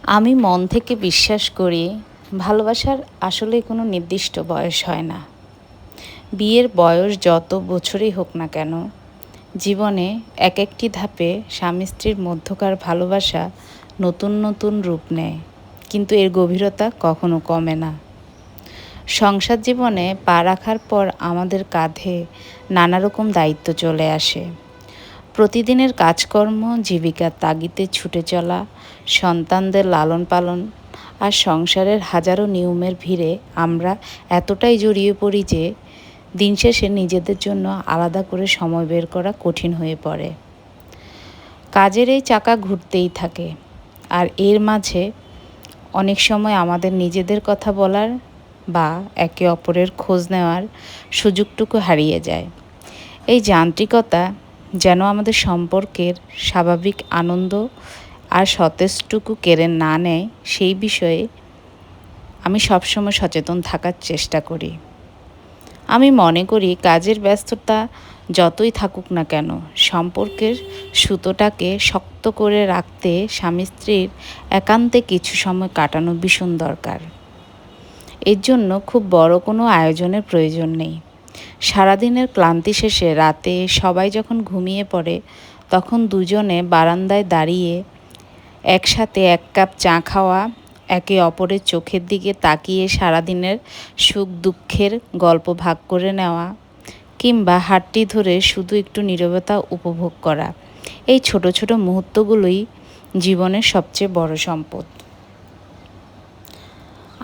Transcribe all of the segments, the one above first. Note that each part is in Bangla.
আমি মন থেকে বিশ্বাস করি ভালোবাসার আসলে কোনো নির্দিষ্ট বয়স হয় না। বিয়ের বয়স যত বছরই হোক না কেন, জীবনে এক একটি ধাপে স্বামী স্ত্রীর মধ্যকার ভালোবাসা নতুন নতুন রূপ নেয়, কিন্তু এর গভীরতা কখনো কমে না। সংসার জীবনে পা রাখার পর আমাদের কাঁধে নানা রকম দায়িত্ব চলে আসে। প্রতিদিনের কাজকর্ম, জীবিকার তাগিদে ছুটে চলা, সন্তানদের লালন পালন আর সংসারের হাজারো নিয়মের ভিড়ে আমরা এতটাই জড়িয়ে পড়ি যে দিন শেষে নিজেদের জন্য আলাদা করে সময় বের করা কঠিন হয়ে পড়ে। কাজের এই চাকা ঘুরতেই থাকে, আর এর মাঝে অনেক সময় আমাদের নিজেদের কথা বলার বা একে অপরের খোঁজ নেওয়ার সুযোগটুকু হারিয়ে যায়। এই যান্ত্রিকতা যেন আমাদের সম্পর্কের স্বাভাবিক আনন্দ আর সতেজটুকু কেড়ে না নেয়, সেই বিষয়ে আমি সবসময় সচেতন থাকার চেষ্টা করি। আমি মনে করি কাজের ব্যস্ততা যতই থাকুক না কেন, সম্পর্কের সুতোটাকে শক্ত করে রাখতে স্বামী স্ত্রীর একান্তে কিছু সময় কাটানো ভীষণ দরকার। এর জন্য খুব বড় কোনো আয়োজনের প্রয়োজন নেই। সারাদিনের ক্লান্তি শেষে রাতে সবাই যখন ঘুমিয়ে পড়ে, তখন দুজনে বারান্দায় দাঁড়িয়ে একসাথে এক কাপ চা খাওয়া, একে অপরের চোখের দিকে তাকিয়ে সারাদিনের সুখ দুঃখের গল্প ভাগ করে নেওয়া, কিংবা হাতটি ধরে শুধু একটু নীরবতা উপভোগ করা, এই ছোট ছোট মুহূর্তগুলোই জীবনের সবচেয়ে বড় সম্পদ।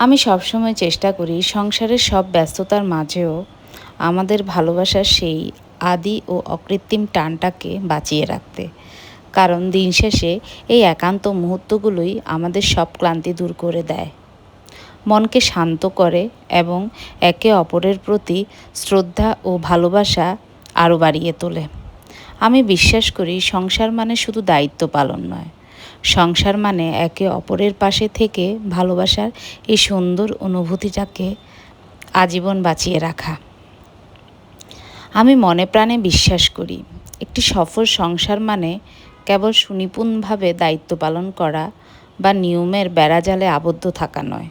আমি সবসময় চেষ্টা করি সংসারের সব ব্যস্ততার মাঝেও আমাদের ভালোবাসার সেই আদি ও অকৃত্রিম টানটাকে বাঁচিয়ে রাখতে। কারণ দিন শেষে এই একান্ত মুহূর্তগুলোই আমাদের সব ক্লান্তি দূর করে দেয়, মনকে শান্ত করে এবং একে অপরের প্রতি শ্রদ্ধা ও ভালোবাসা আরও বাড়িয়ে তোলে। আমি বিশ্বাস করি সংসার মানে শুধু দায়িত্ব পালন নয়, সংসার মানে একে অপরের পাশে থেকে ভালোবাসার এই সুন্দর অনুভূতিটাকে আজীবন বাঁচিয়ে রাখা। আমি মনে প্রাণে বিশ্বাস করি একটি সফল সংসার মানে কেবল সুনিপুণভাবে দায়িত্ব পালন করা বা নিয়মের বেড়াজালে আবদ্ধ থাকা নয়।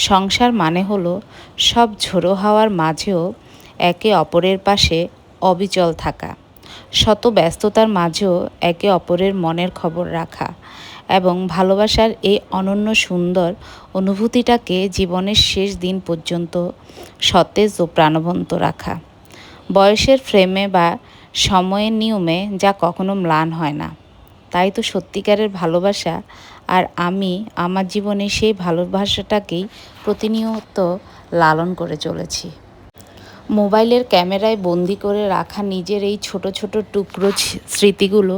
সংসার মানে হলো সব ঝোড়ো হাওয়ার মাঝেও একে অপরের পাশে অবিচল থাকা, শত ব্যস্ততার মাঝেও একে অপরের মনের খবর রাখা এবং ভালোবাসার এই অনন্য সুন্দর অনুভূতিটাকে জীবনের শেষ দিন পর্যন্ত সতেজ ও প্রাণবন্ত রাখা। বয়সের ফ্রেমে বা সময়ের নিয়মে যা কখনো ম্লান হয় না। তাই তো সত্যিকারের ভালোবাসা, আর আমি আমার জীবনে সেই ভালোবাসাটাকেই প্রতিনিয়ত লালন করে চলেছি। মোবাইলের ক্যামেরায় বন্দি করে রাখা নিজের এই ছোট ছোট টুকরো স্মৃতিগুলো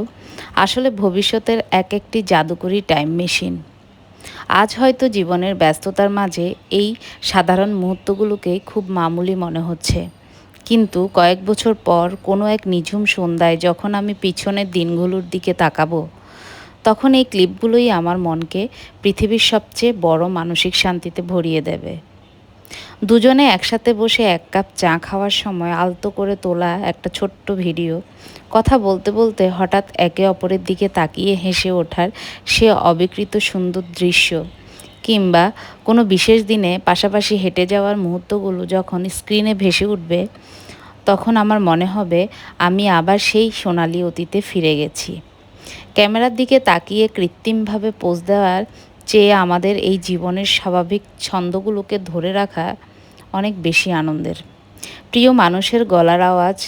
আসলে ভবিষ্যতের এক একটি জাদুকরী টাইম মেশিন। আজ হয়তো জীবনের ব্যস্ততার মাঝে এই সাধারণ মুহূর্তগুলোকেই খুব মামুলি মনে হচ্ছে, কিন্তু কয়েক বছর পর কোনো এক নিঝুম সন্ধ্যায় যখন আমি পিছনের দিনগুলোর দিকে তাকাবো, তখন এই ক্লিপগুলোই আমার মনকে পৃথিবীর সবচেয়ে বড় মানসিক শান্তিতে ভরিয়ে দেবে। দুজনে একসাথে বসে এক কাপ চা খাওয়ার সময় আলতো করে তোলা একটা ছোট্ট ভিডিও, কথা বলতে বলতে হঠাৎ একে অপরের দিকে তাকিয়ে হেসে ওঠার সে অবিকৃত সুন্দর দৃশ্য, কিংবা কোনো বিশেষ দিনে পাশাপাশি হেঁটে যাওয়ার মুহূর্তগুলো যখন স্ক্রিনে ভেসে উঠবে, তখন আমার মনে হবে আমি আবার সেই সোনালি অতীতে ফিরে গেছি। ক্যামেরার দিকে তাকিয়ে কৃত্রিমভাবে পোজ দেওয়ার চেয়ে আমাদের এই জীবনের স্বাভাবিক ছন্দগুলোকে ধরে রাখা অনেক বেশি আনন্দের। প্রিয় মানুষের গলার আওয়াজ,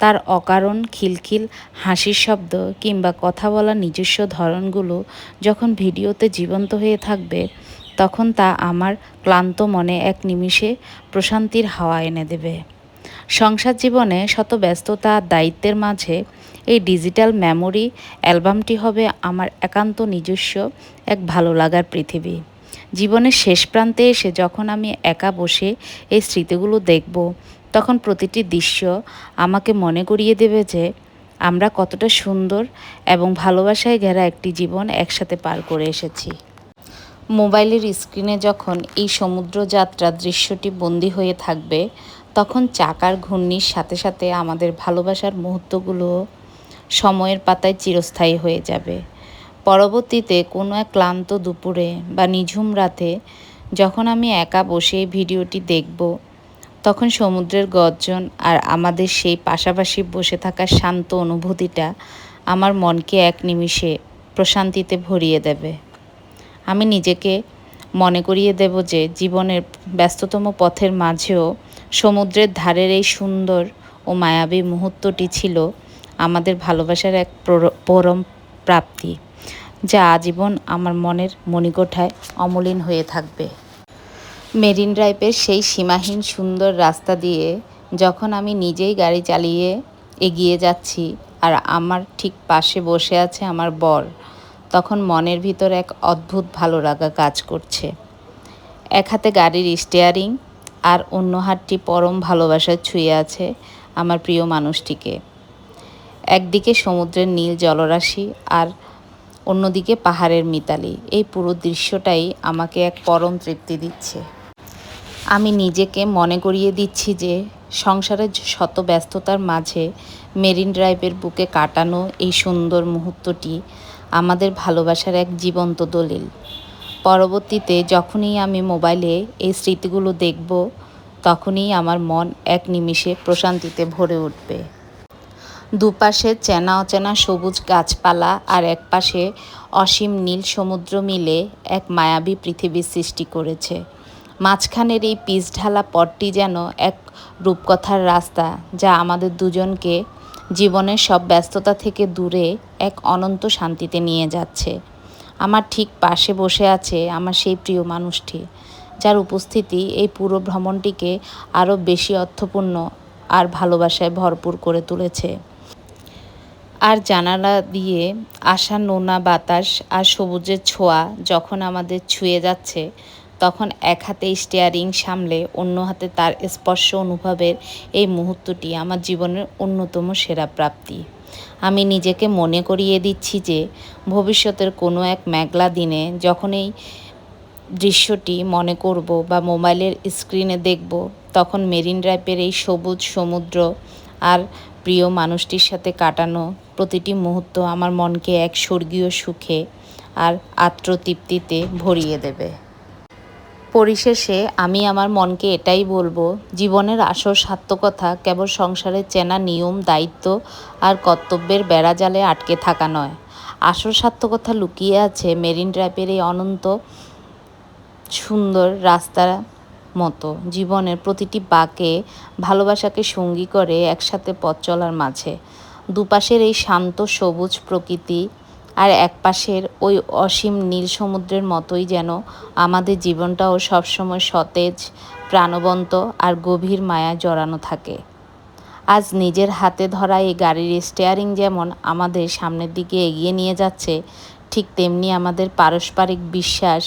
তার অকারণ খিলখিল হাসির শব্দ কিংবা কথা বলার নিজস্ব ধরনগুলো যখন ভিডিওতে জীবন্ত হয়ে থাকবে, তখন তা আমার ক্লান্ত মনে এক নিমিষে প্রশান্তির হাওয়া এনে দেবে। সংসার জীবনে শত ব্যস্ততা আর দায়িত্বের মাঝে এই ডিজিটাল মেমোরি অ্যালবামটি হবে আমার একান্ত নিজস্ব এক ভালো লাগার পৃথিবী। জীবনের শেষ প্রান্তে এসে যখন আমি একা বসে এই স্মৃতিগুলো দেখব, তখন প্রতিটি দৃশ্য আমাকে মনে করিয়ে দেবে যে আমরা কতটা সুন্দর এবং ভালোবাসায় ঘেরা একটি জীবন একসাথে পার করে এসেছি। মোবাইলের স্ক্রিনে যখন এই সমুদ্রযাত্রার দৃশ্যটি বন্দী হয়ে থাকবে, তখন চাকার ঘূর্ণির সাথে সাথে আমাদের ভালোবাসার মুহূর্তগুলো সময়ের পাতায় চিরস্থায়ী হয়ে যাবে। পরবর্তীতে কোনো এক ক্লান্ত দুপুরে বা নিঝুম রাতে যখন আমি একা বসে এই ভিডিওটি দেখব, তখন সমুদ্রের গর্জন আর আমাদের সেই পাশাপাশি বসে থাকার শান্ত অনুভূতিটা আমার মনকে এক নিমিষে প্রশান্তিতে ভরিয়ে দেবে। আমি নিজেকে মনে করিয়ে দেব যে জীবনের ব্যস্ততম পথের মাঝেও সমুদ্রের ধারের এই সুন্দর ও মায়াবী মুহূর্তটি ছিল আমাদের ভালোবাসার এক পরম প্রাপ্তি, যা আজীবন আমার মনের মণিকোঠায় অমলিন হয়ে থাকবে। মেরিন ড্রাইভের সেই সীমাহীন সুন্দর রাস্তা দিয়ে যখন আমি নিজেই গাড়ি চালিয়ে এগিয়ে যাচ্ছি আর আমার ঠিক পাশে বসে আছে আমার বর, তখন মনের ভিতর এক অদ্ভুত ভালো লাগা কাজ করছে। এক হাতে গাড়ির স্টিয়ারিং আর অন্য হাতটি পরম ভালোবাসায় ছুঁয়ে আছে আমার প্রিয় মানুষটিকে। একদিকে সমুদ্রের নীল জলরাশি আর অন্যদিকে পাহাড়ের মিতালি। এই পুরো দৃশ্যটাই আমাকে এক পরম তৃপ্তি দিচ্ছে। আমি নিজেকে মনে করিয়ে দিচ্ছি যে সংসারের শত ব্যস্ততার মাঝে মেরিন ড্রাইভের বুকে কাটানো এই সুন্দর মুহূর্তটি আমাদের ভালোবাসার এক জীবন্ত দলিল। পরবর্তীতে যখনই আমি মোবাইলে এই স্মৃতিগুলো দেখব, তখনই আমার মন এক নিমিষে প্রশান্তিতে ভরে উঠবে। দুপাশে চেনা অচেনা সবুজ গাছপালা আর একপাশে অসীম নীল সমুদ্র মিলে এক মায়াবী পৃথিবীর সৃষ্টি করেছে। মাঝখানের এই পিচঢালা পথটি যেন এক রূপকথার রাস্তা, যা আমাদের দুজনকে জীবনের সব ব্যস্ততা থেকে দূরে এক অনন্ত শান্তিতে নিয়ে যাচ্ছে। আমার ঠিক পাশে বসে আছে আমার সেই প্রিয় মানুষটি, যার উপস্থিতি এই পুরো ভ্রমণটিকে আরও বেশি অর্থপূর্ণ আর ভালোবাসায় ভরপুর করে তুলেছে। আর জানালা দিয়ে আসা নোনা বাতাস আর সবুজের ছোঁয়া যখন আমাদের ছুঁয়ে যাচ্ছে, তখন এক হাতে স্টিয়ারিং সামলে অন্য হাতে তার স্পর্শ অনুভবের এই মুহূর্তটি আমার জীবনের অন্যতম সেরা প্রাপ্তি। আমি নিজেকে মনে করিয়ে দিচ্ছি যে ভবিষ্যতের কোনো এক মেঘলা দিনে যখন এই দৃশ্যটি মনে করব বা মোবাইলের স্ক্রিনে দেখব, তখন মেরিন ড্রাইভের এই সবুজ সমুদ্র আর প্রিয় মানুষটির সাথে কাটানো প্রতিটি মুহূর্ত আমার মনকে এক স্বর্গীয় সুখে আর আত্মতৃপ্তিতে ভরিয়ে দেবে। পরিশেষে আমি আমার মনকে এটাই বলবো, জীবনের আসল সার্থকতা কেবল সংসারের চেনা নিয়ম, দায়িত্ব আর কর্তব্যের বেড়াজালে আটকে থাকা নয়। আসল সার্থকতা লুকিয়ে আছে মেরিন ড্রাইভের এই অনন্ত সুন্দর রাস্তার মতো জীবনের প্রতিটি বাঁকে ভালোবাসাকে সঙ্গী করে একসাথে পথ চলার মাঝে। দুপাশের এই শান্ত সবুজ প্রকৃতি আর একপাশের ওই অসীম নীল সমুদ্রের মতোই যেন আমাদের জীবনটাও সবসময় সতেজ, প্রাণবন্ত আর গভীর মায়া জড়ানো থাকে। আজ নিজের হাতে ধরা এই গাড়ির স্টিয়ারিং যেমন আমাদের সামনের দিকে এগিয়ে নিয়ে যাচ্ছে, ঠিক তেমনি আমাদের পারস্পরিক বিশ্বাস,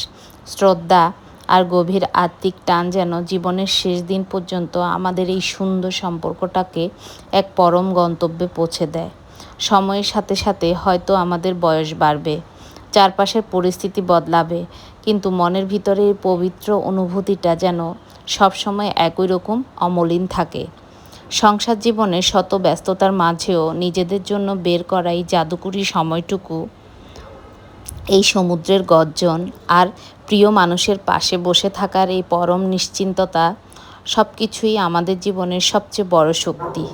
শ্রদ্ধা আর গভীর আত্মিক টান যেন জীবনের শেষ দিন পর্যন্ত আমাদের এই সুন্দর সম্পর্কটাকে এক পরম গন্তব্যে পৌঁছে দেয়। সময়ের সাথে সাথে হয়তো আমাদের বয়স বাড়বে, চারপাশের পরিস্থিতি বদলাবে, কিন্তু মনের ভিতরে এই পবিত্র অনুভূতিটা যেন সবসময় একই রকম অমলিন থাকে। সংসার জীবনের শত ব্যস্ততার মাঝেও নিজেদের জন্য বের করা এই জাদুকরী সময়টুকু, এই সমুদ্রের গর্জন আর প্রিয় মানুষের পাশে বসে থাকার এই পরম নিশ্চিন্ততা, সব কিছুই আমাদের জীবনের সবচেয়ে বড় শক্তি।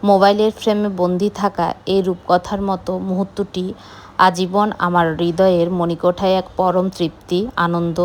মোবাইলের ফ্রেমে বন্দি থাকা এই রূপকথার মতো মুহূর্তটি আজীবন আমার হৃদয়ের মণিকোঠায় এক পরম তৃপ্তি, আনন্দ